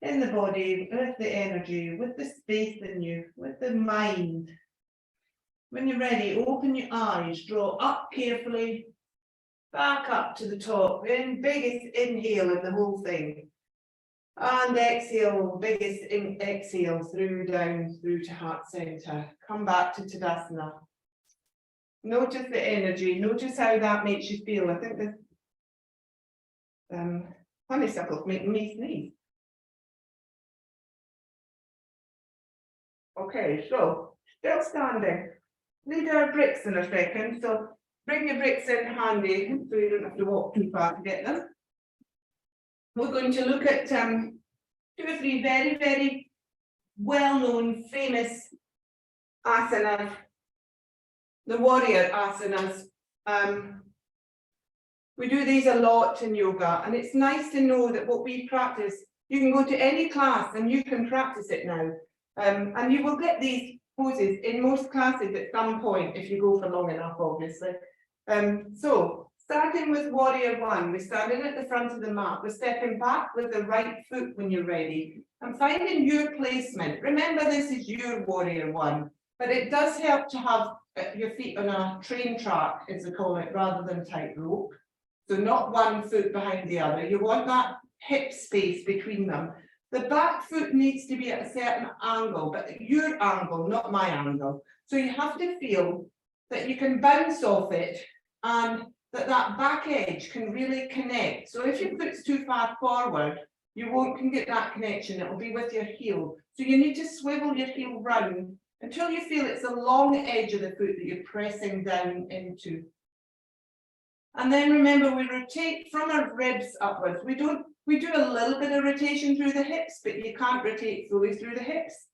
in the body, with the energy, with the space in you, with the mind. When you're ready, open your eyes, draw up carefully, back up to the top, in biggest inhale in the whole thing. And exhale, biggest exhale through down through to heart center. Come back to Tadasana. Notice the energy, notice how that makes you feel. I think the honeysuckles make me sneeze. Okay, so still standing. Need our bricks in a second, so bring your bricks in handy so you don't have to walk too far to get them. We're going to look at 2 or 3 very, very well-known, famous asanas, the warrior asanas. We do these a lot in yoga, and it's nice to know that what we practice, you can go to any class and you can practice it now. And you will get these poses in most classes at some point if you go for long enough, obviously. So starting with warrior 1, we're standing at the front of the mat. We're stepping back with the right foot when you're ready and finding your placement. Remember, this is your warrior 1, but it does help to have your feet on a train track, as they call it, rather than tightrope. So not one foot behind the other. You want that hip space between them. The back foot needs to be at a certain angle, but your angle, not my angle. So you have to feel that you can bounce off it and that back edge can really connect. So if your foot's too far forward, you can get that connection. It will be with your heel. So you need to swivel your heel round until you feel it's the long edge of the foot that you're pressing down into. And then remember, we rotate from our ribs upwards. We do a little bit of rotation through the hips, but you can't rotate fully through the hips.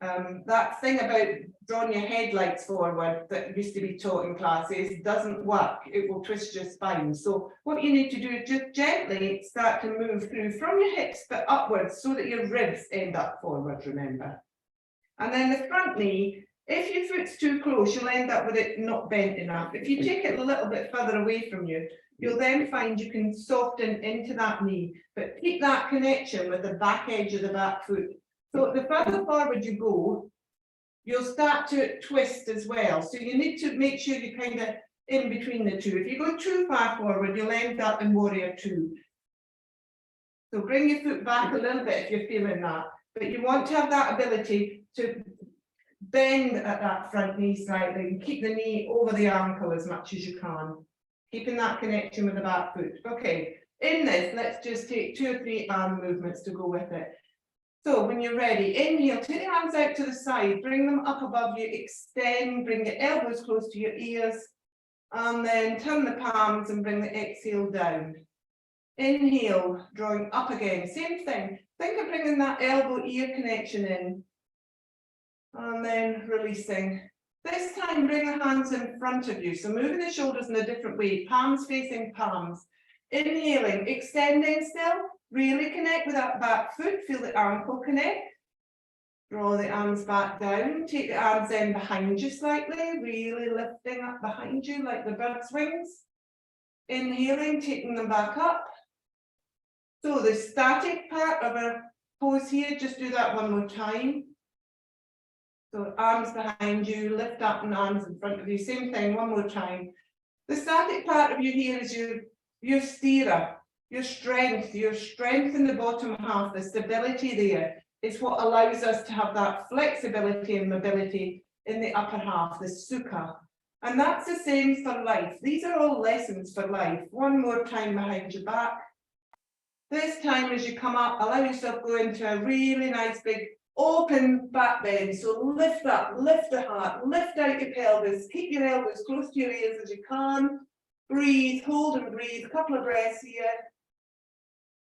That thing about drawing your headlights forward that used to be taught in classes doesn't work. It will twist your spine. So what you need to do is just gently start to move through from your hips, but upwards so that your ribs end up forward, remember. And then the front knee, if your foot's too close, you'll end up with it not bent enough. If you take it a little bit further away from you, you'll then find you can soften into that knee, but keep that connection with the back edge of the back foot. So the further forward you go, you'll start to twist as well. So you need to make sure you're kind of in between the two. If you go too far forward, you'll end up in warrior two. So bring your foot back a little bit if you're feeling that. But you want to have that ability to bend at that front knee slightly and keep the knee over the ankle as much as you can, keeping that connection with the back foot. Okay, in this, let's just take 2 or 3 arm movements to go with it. So when you're ready, inhale, take the arms out to the side, bring them up above you, extend, bring your elbows close to your ears, and then turn the palms and bring the exhale down. Inhale, drawing up again, same thing. Think of bringing that elbow-ear connection in, and then releasing. This time, bring the hands in front of you, so moving the shoulders in a different way, palms facing palms. Inhaling, extending still. Really connect with that back foot, feel the ankle connect. Draw the arms back down, take the arms in behind you slightly, really lifting up behind you like the bird's wings. Inhaling, taking them back up. So the static part of our pose here, just do that one more time. So arms behind you, lift up and arms in front of you, same thing, one more time. The static part of you here is your steerer. Your strength in the bottom half, the stability there is what allows us to have that flexibility and mobility in the upper half, the sukha. And that's the same for life. These are all lessons for life. One more time behind your back. This time as you come up, allow yourself to go into a really nice big open back bend. So lift up, lift the heart, lift out your pelvis, keep your elbows close to your ears as you can. Breathe, hold and breathe, a couple of breaths here.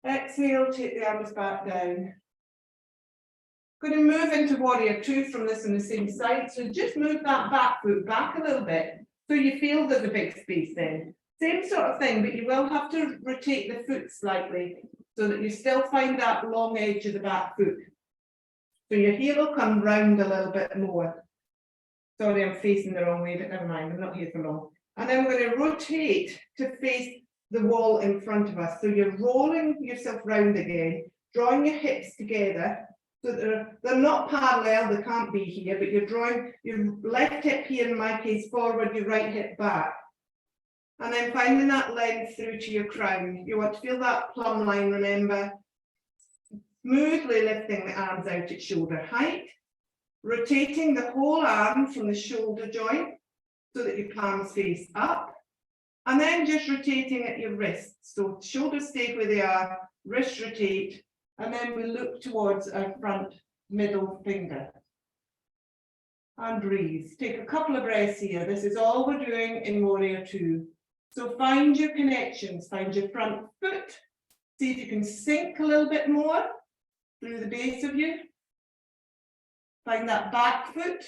Exhale, take the arms back down. Going to move into warrior two from this on the same side. So just move that back foot back a little bit so you feel there's a big space then. Same sort of thing, but you will have to rotate the foot slightly so that you still find that long edge of the back foot. So your heel will come round a little bit more. Sorry, I'm facing the wrong way, but never mind, I'm not here for long. And then we're going to rotate to face the wall in front of us. So you're rolling yourself round again, drawing your hips together. So they're not parallel, they can't be here, but you're drawing your left hip here, in my case, forward, your right hip back. And then finding that length through to your crown. You want to feel that plumb line, remember. Smoothly lifting the arms out at shoulder height. Rotating the whole arm from the shoulder joint so that your palms face up. And then just rotating at your wrists. So shoulders stay where they are, wrists rotate, and then we look towards our front middle finger. And breathe. Take a couple of breaths here. This is all we're doing in warrior two. So find your connections, find your front foot. See if you can sink a little bit more through the base of you. Find that back foot.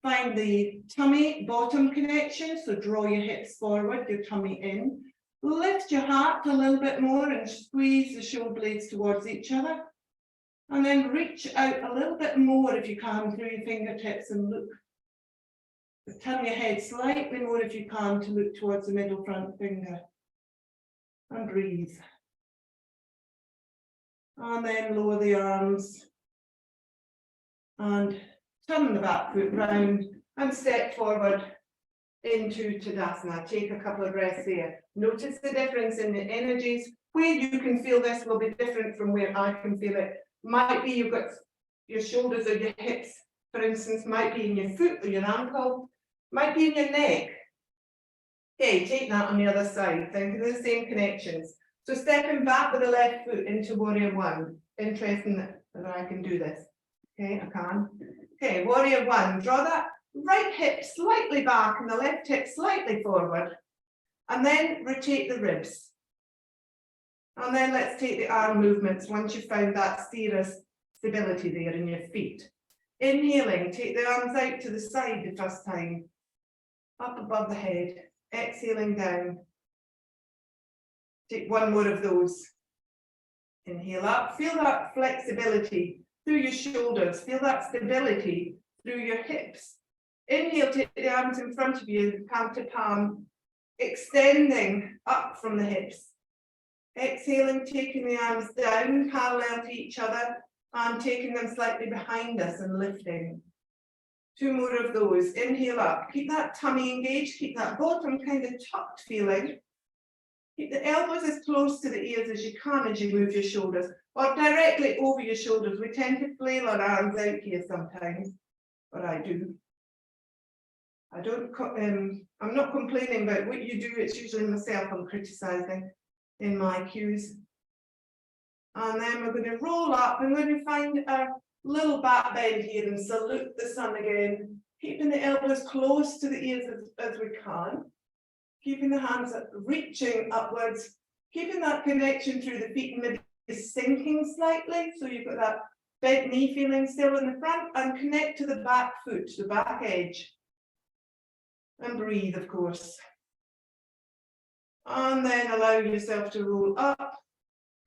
Find the tummy bottom connection, so draw your hips forward, your tummy in. Lift your heart a little bit more and squeeze the shoulder blades towards each other. And then reach out a little bit more if you can through your fingertips and look. Turn your head slightly more if you can to look towards the middle front finger. And breathe. And then lower the arms. And turn the back foot round and step forward into Tadasana. Take a couple of breaths there. Notice the difference in the energies. Where you can feel this will be different from where I can feel it. Might be you've got your shoulders or your hips, for instance, might be in your foot or your ankle, might be in your neck. Okay, take that on the other side. Think of the same connections. So stepping back with the left foot into Warrior One. Interesting that I can do this. Okay, I can. Okay, Warrior One. Draw that right hip slightly back and the left hip slightly forward. And then rotate the ribs. And then let's take the arm movements once you've found that stability there in your feet. Inhaling, take the arms out to the side the first time. Up above the head. Exhaling down. Take one more of those. Inhale up. Feel that flexibility through your shoulders. Feel that stability through your hips. Inhale, take the arms in front of you, palm to palm, extending up from the hips. Exhaling, taking the arms down parallel to each other and taking them slightly behind us and lifting. Two more of those. Inhale up. Keep that tummy engaged. Keep that bottom kind of tucked feeling. Keep the elbows as close to the ears as you can as you move your shoulders, or directly over your shoulders. We tend to flail our arms out here sometimes, but I do. I'm not complaining about what you do. It's usually myself I'm criticizing in my cues. And then we're going to roll up. I'm going to find a little back bend here and salute the sun again, keeping the elbows close to the ears as we can, keeping the hands reaching upwards, keeping that connection through the feet and maybe sinking slightly, so you've got that bent knee feeling still in the front, and connect to the back foot, the back edge, and breathe, of course. And then allow yourself to roll up,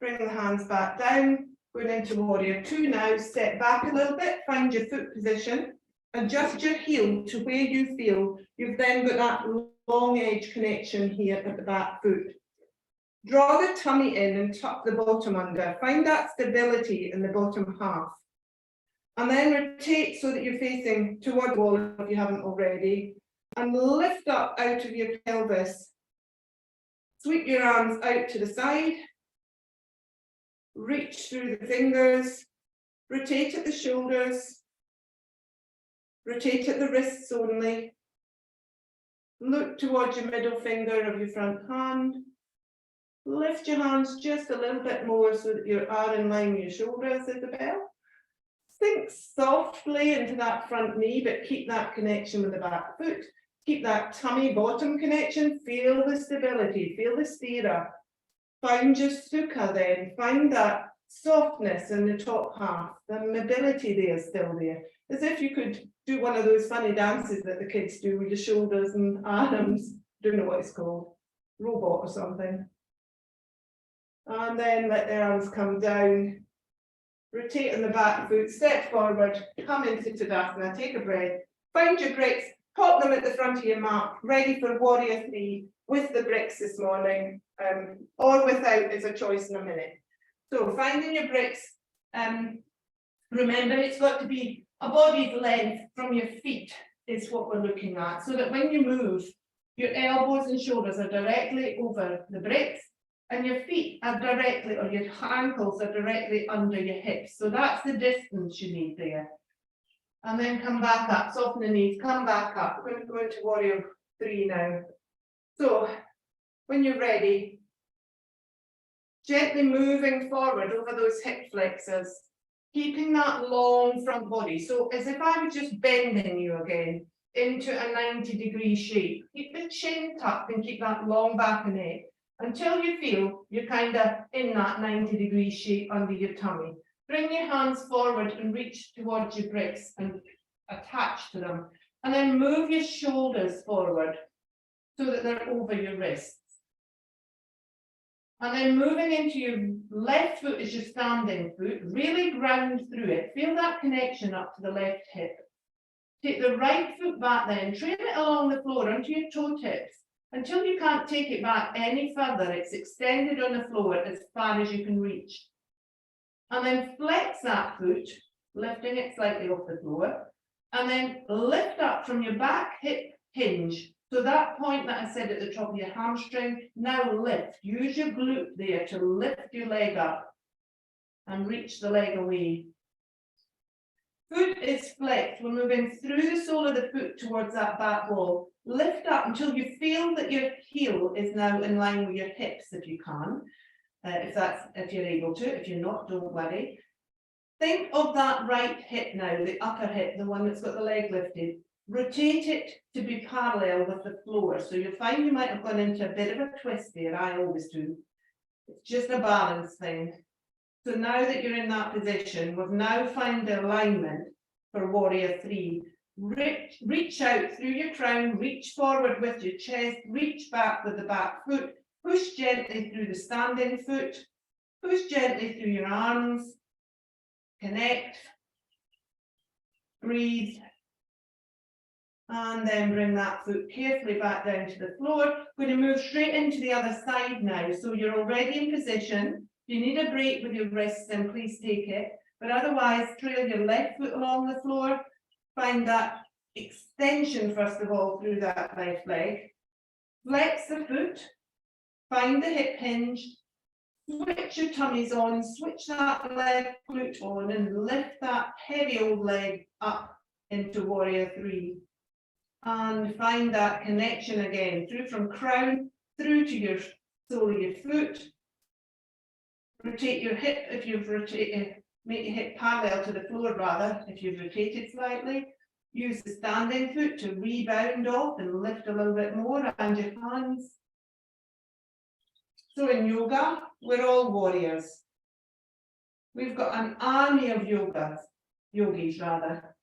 bring the hands back down. Going into Warrior Two now. Step back a little bit, find your foot position, adjust your heel to where you feel. You've then got that long edge connection here at the back foot. Draw the tummy in and tuck the bottom under. Find that stability in the bottom half. And then rotate so that you're facing toward the wall if you haven't already. And lift up out of your pelvis. Sweep your arms out to the side. Reach through the fingers, rotate at the shoulders, rotate at the wrists only. Look towards your middle finger of your front hand. Lift your hands just a little bit more so that you are in line with your shoulders, Isabel. Sink softly into that front knee, but keep that connection with the back foot. Keep that tummy bottom connection. Feel the stability, feel the stirrer. Find your sukha then, find that softness in the top half, the mobility there still there. As if you could do one of those funny dances that the kids do with your shoulders and arms. Don't know what it's called, robot or something. And then let the arms come down. Rotate on the back foot, step forward, come into Tadasana, take a breath. Find your bricks, pop them at the front of your mat, ready for Warrior Three with the bricks this morning. Or without is a choice in a minute. So finding your bricks, remember it's got to be a body's length from your feet is what we're looking at, so that when you move, your elbows and shoulders are directly over the bricks and your feet are directly, or your ankles are directly under your hips. So that's the distance you need there. And then come back up, soften the knees, come back up. We're going to go into Warrior Three now. So when you're ready, gently moving forward over those hip flexors, keeping that long front body. So as if I was just bending you again into a 90-degree shape. Keep the chin tucked and keep that long back and neck until you feel you're kind of in that 90-degree shape under your tummy. Bring your hands forward and reach towards your bricks and attach to them. And then move your shoulders forward so that they're over your wrists. And then moving into your left foot as your standing foot, really ground through it. Feel that connection up to the left hip. Take the right foot back then, train it along the floor onto your toe tips until you can't take it back any further. It's extended on the floor as far as you can reach. And then flex that foot, lifting it slightly off the floor. And then lift up from your back hip hinge. So that point that I said at the top of your hamstring, now lift. Use your glute there to lift your leg up and reach the leg away. Foot is flexed. We're moving through the sole of the foot towards that back wall. Lift up until you feel that your heel is now in line with your hips, if you can. If you're able to. If you're not, don't worry. Think of that right hip now, the upper hip, the one that's got the leg lifted. Rotate it to be parallel with the floor. So you'll find you might have gone into a bit of a twist there. I always do. It's just a balance thing. So now that you're in that position, we've now found the alignment for Warrior 3. Reach out through your crown, reach forward with your chest, reach back with the back foot, push gently through the standing foot, push gently through your arms, connect, breathe, and then bring that foot carefully back down to the floor. We're going to move straight into the other side now. So you're already in position. If you need a break with your wrists, then please take it. But otherwise, trail your left foot along the floor. Find that extension, first of all, through that left leg. Flex the foot. Find the hip hinge. Switch your tummies on. Switch that left glute on and lift that heavy old leg up into Warrior 3. And find that connection again, through from crown, through to your sole of your foot. Rotate your hip if you've rotated, make your hip parallel to the floor rather, if you've rotated slightly. Use the standing foot to rebound off and lift a little bit more around your hands. So in yoga, we're all warriors. We've got an army of yogis rather.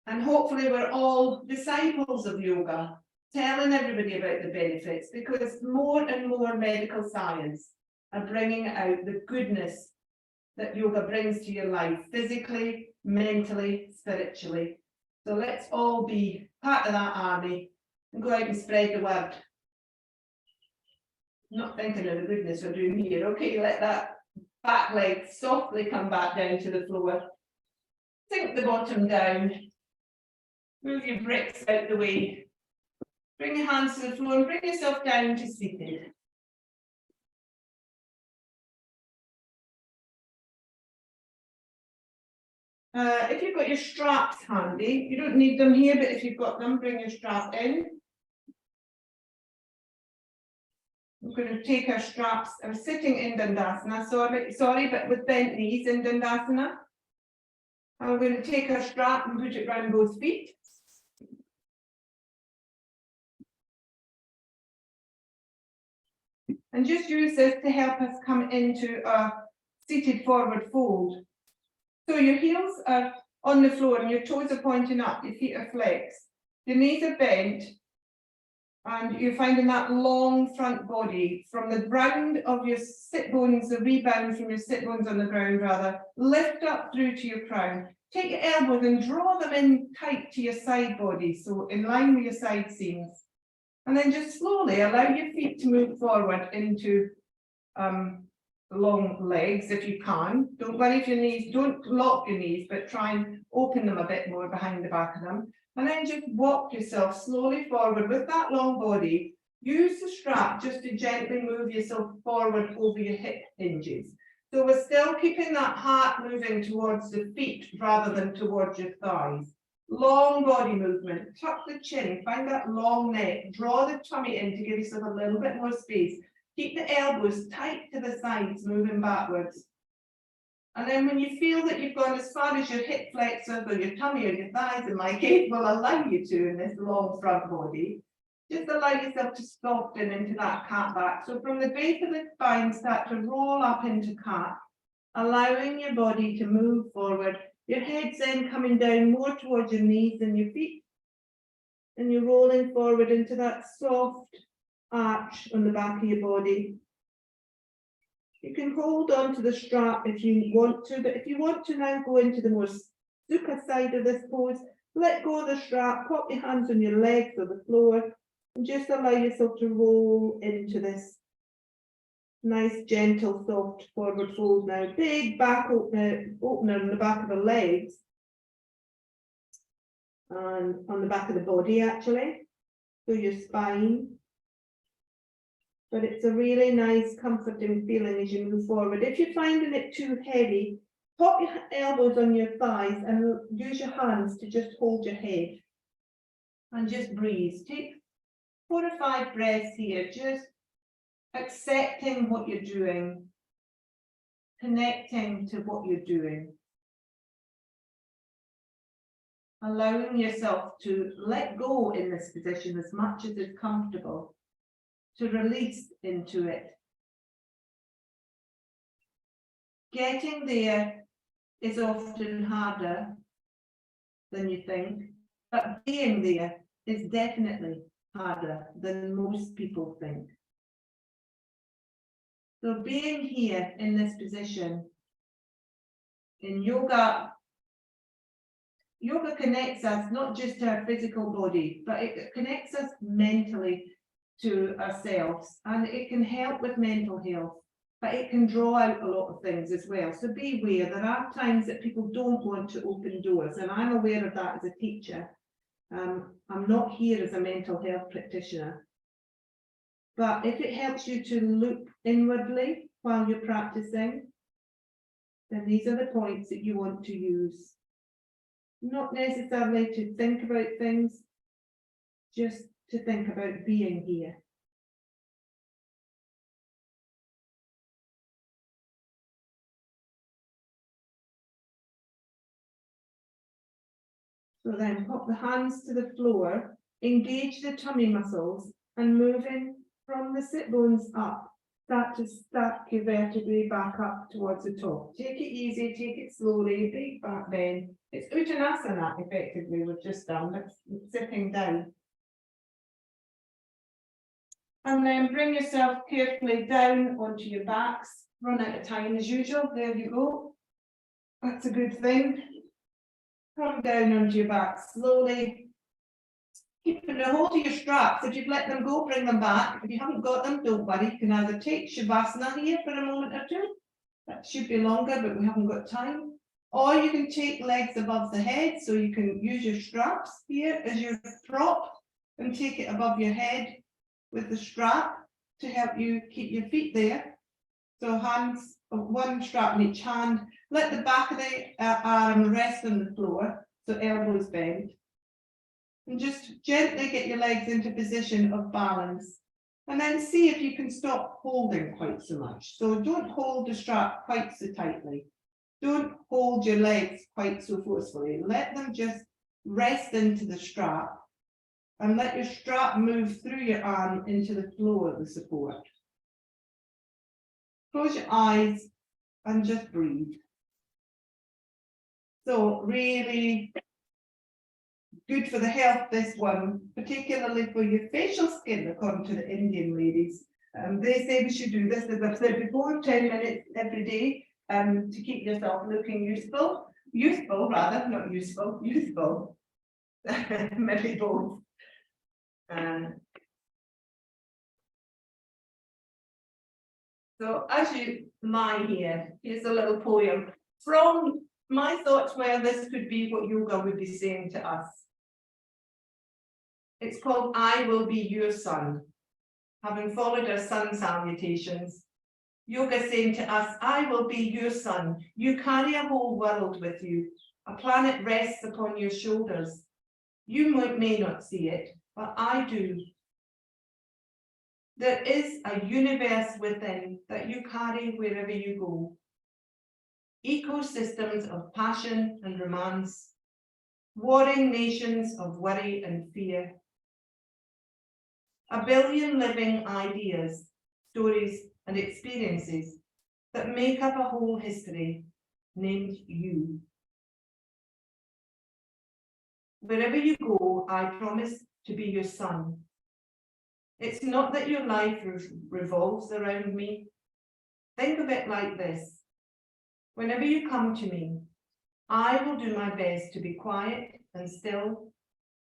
And hopefully we're all disciples of yoga, telling everybody about the benefits, because more and more medical science are bringing out the goodness that yoga brings to your life, physically, mentally, spiritually. So let's all be part of that army and go out and spread the word. Not thinking of the goodness we're doing here. Okay, let that back leg softly come back down to the floor. Sink the bottom down. Move your bricks out the way. Bring your hands to the floor and bring yourself down to seated. If you've got your straps handy, you don't need them here, but if you've got them, bring your strap in. We're going to take our straps. I'm sitting in Dandasana, sorry, but with bent knees in Dandasana. And we're going to take our strap and put it around both feet. And just use this to help us come into a seated forward fold. So your heels are on the floor and your toes are pointing up, your feet are flexed. Your knees are bent and you're finding that long front body from the ground of your sit bones, the rebound from your sit bones on the ground rather, lift up through to your crown. Take your elbows and draw them in tight to your side body, so in line with your side seams. And then just slowly allow your feet to move forward into long legs if you can. Don't worry if your knees, don't lock your knees, but try and open them a bit more behind the back of them. And then just walk yourself slowly forward with that long body. Use the strap just to gently move yourself forward over your hip hinges. So we're still keeping that heart moving towards the feet rather than towards your thighs. Long body movement, tuck the chin, find that long neck, draw the tummy in to give yourself a little bit more space. Keep the elbows tight to the sides, moving backwards. And then when you feel that you've gone as far as your hip flexors or your tummy or your thighs, in my case, will allow you to in this long front body, just allow yourself to soften into that cat back. So from the base of the spine, start to roll up into cat, allowing your body to move forward. Your head's then coming down more towards your knees than your feet. And you're rolling forward into that soft arch on the back of your body. You can hold on to the strap if you want to, but if you want to now go into the more sukha side of this pose, let go of the strap, pop your hands on your legs or the floor, and just allow yourself to roll into this nice, gentle, soft forward fold now. Big back opener in the back of the legs. and on the back of the body actually, so your spine. But it's a really nice, comforting feeling as you move forward. If you're finding it too heavy, pop your elbows on your thighs and use your hands to just hold your head. And just breathe. Take 4 or 5 breaths here, just accepting what you're doing, connecting to what you're doing. Allowing yourself to let go in this position as much as is comfortable, to release into it. Getting there is often harder than you think, but being there is definitely harder than most people think. So being here in this position, in yoga connects us not just to our physical body, but it connects us mentally to ourselves, and it can help with mental health, but it can draw out a lot of things as well. So be aware, there are times that people don't want to open doors, and I'm aware of that as a teacher. I'm not here as a mental health practitioner, but if it helps you to look inwardly while you're practicing, then these are the points that you want to use. Not necessarily to think about things, just to think about being here. So then pop the hands to the floor, engage the tummy muscles, and moving from the sit bones up, start to stack your vertebrae back up towards the top. Take it easy, take it slowly, big back bend. It's Uttanasana, effectively, we've just done. That's sitting down. And then bring yourself carefully down onto your backs. Run out of time as usual. There you go. That's a good thing. Come down onto your back slowly. Keeping a hold of your straps. If you've let them go, bring them back. If you haven't got them, don't worry. You can either take Shavasana here for a moment or two. That should be longer, but we haven't got time. Or you can take legs above the head, so you can use your straps here as your prop and take it above your head with the strap to help you keep your feet there. So hands, one strap in each hand. Let the back of the arm rest on the floor, so elbows bend. And just gently get your legs into position of balance. And then see if you can stop holding quite so much. So don't hold the strap quite so tightly. Don't hold your legs quite so forcefully. Let them just rest into the strap and let your strap move through your arm into the flow of the support. Close your eyes and just breathe. So really good for the health, this one, particularly for your facial skin, according to the Indian ladies. They say we should do this, as I've said before, 10 minutes every day to keep yourself looking useful. Youthful, rather, not useful, youthful. Maybe both. So as you lie here, here's a little poem. From my thoughts where this could be what yoga would be saying to us. It's called I Will Be Your Sun. Having followed our sun salutations, yoga saying to us, I will be your sun. You carry a whole world with you. A planet rests upon your shoulders. You may not see it, but I do. There is a universe within that you carry wherever you go. Ecosystems of passion and romance, warring nations of worry and fear. A billion living ideas, stories, and experiences that make up a whole history named you. Wherever you go, I promise to be your sun. It's not that your life revolves around me. Think of it like this. Whenever you come to me, I will do my best to be quiet and still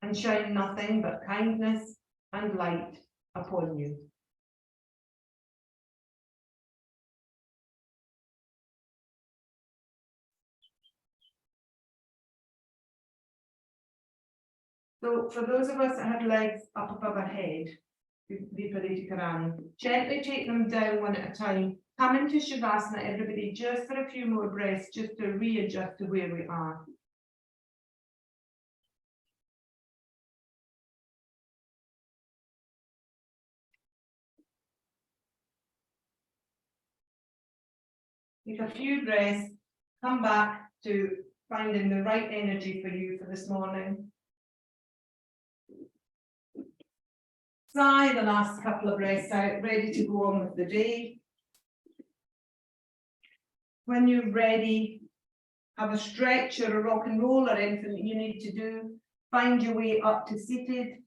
and shine nothing but kindness and light upon you. So for those of us that had legs up above our head, Viparita Karani, gently take them down one at a time. Come into Shavasana, everybody, just for a few more breaths, just to readjust to where we are. Take a few breaths, come back to finding the right energy for you for this morning. Sigh the last couple of breaths out, ready to go on with the day. When you're ready, have a stretch or a rock and roll or anything that you need to do. Find your way up to seated.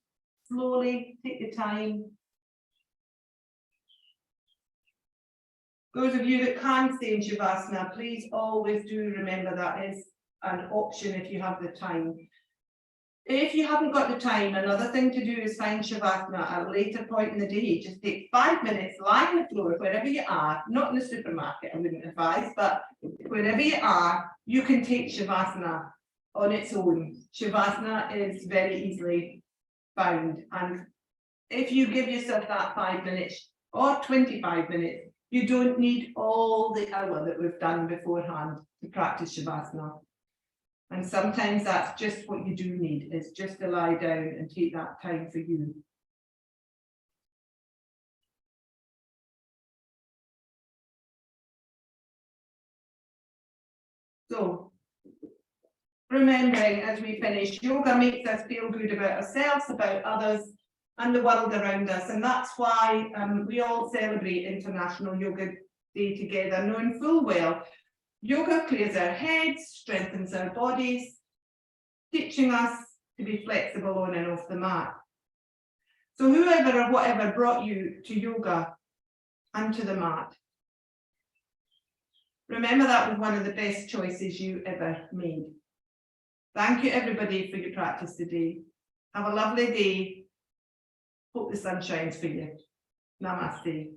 Slowly, take your time. Those of you that can stay in Shavasana, please always do remember that is an option if you have the time. If you haven't got the time, another thing to do is find Shavasana at a later point in the day. Just take 5 minutes, lie on the floor, wherever you are, not in the supermarket, I wouldn't advise, but wherever you are, you can take Shavasana on its own. Shavasana is very easily found. And if you give yourself that 5 minutes or 25 minutes, you don't need all the hour that we've done beforehand to practice Shavasana. And sometimes that's just what you do need, is just to lie down and take that time for you. So, remembering as we finish, yoga makes us feel good about ourselves, about others, and the world around us. And that's why we all celebrate International Yoga Day together, knowing full well yoga clears our heads, strengthens our bodies, teaching us to be flexible on and off the mat. So whoever or whatever brought you to yoga and to the mat, remember that was one of the best choices you ever made. Thank you everybody for your practice today. Have a lovely day. Hope the sun shines for you. Namaste.